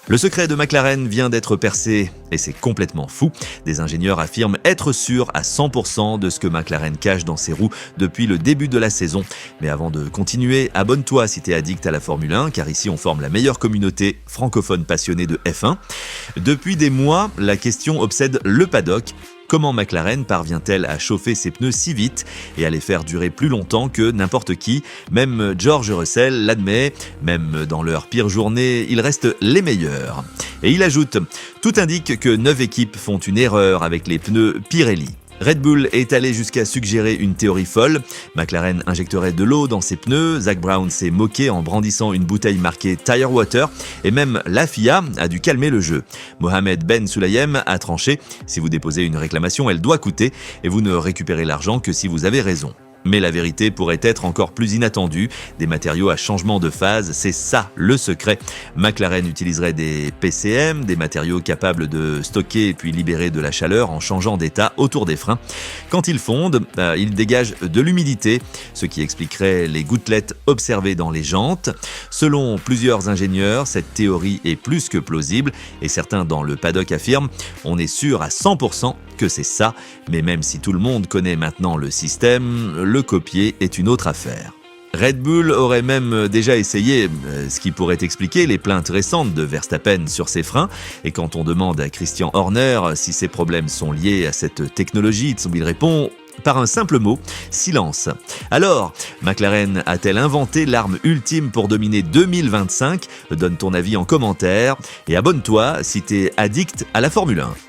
Le secret de McLaren vient d'être percé et c'est complètement fou. Des ingénieurs affirment être sûrs à 100% de ce que McLaren cache dans ses roues depuis le début de la saison. Mais avant de continuer, abonne-toi si t'es addict à la Formule 1, car ici on forme la meilleure communauté francophone passionnée de F1. Depuis des mois, la question obsède le paddock. Comment McLaren parvient-elle à chauffer ses pneus si vite et à les faire durer plus longtemps que n'importe qui? Même George Russell l'admet, même dans leur pire journée, ils restent les meilleurs. Et il ajoute, tout indique que 9 équipes font une erreur avec les pneus Pirelli. Red Bull est allé jusqu'à suggérer une théorie folle. McLaren injecterait de l'eau dans ses pneus, Zak Brown s'est moqué en brandissant une bouteille marquée Tire Water, et même la FIA a dû calmer le jeu. Mohamed Ben Sulayem a tranché, si vous déposez une réclamation, elle doit coûter, et vous ne récupérez l'argent que si vous avez raison. Mais la vérité pourrait être encore plus inattendue. Des matériaux à changement de phase, c'est ça le secret. McLaren utiliserait des PCM, des matériaux capables de stocker puis libérer de la chaleur en changeant d'état autour des freins. Quand ils fondent, ils dégagent de l'humidité, ce qui expliquerait les gouttelettes observées dans les jantes. Selon plusieurs ingénieurs, cette théorie est plus que plausible et certains dans le paddock affirment « on est sûr à 100% que c'est ça ». Mais même si tout le monde connaît maintenant le système, le copier est une autre affaire. Red Bull aurait même déjà essayé, ce qui pourrait expliquer les plaintes récentes de Verstappen sur ses freins. Et quand on demande à Christian Horner si ses problèmes sont liés à cette technologie, il répond par un simple mot, silence. Alors, McLaren a-t-elle inventé l'arme ultime pour dominer 2025 ? Donne ton avis en commentaire et abonne-toi si t'es addict à la Formule 1.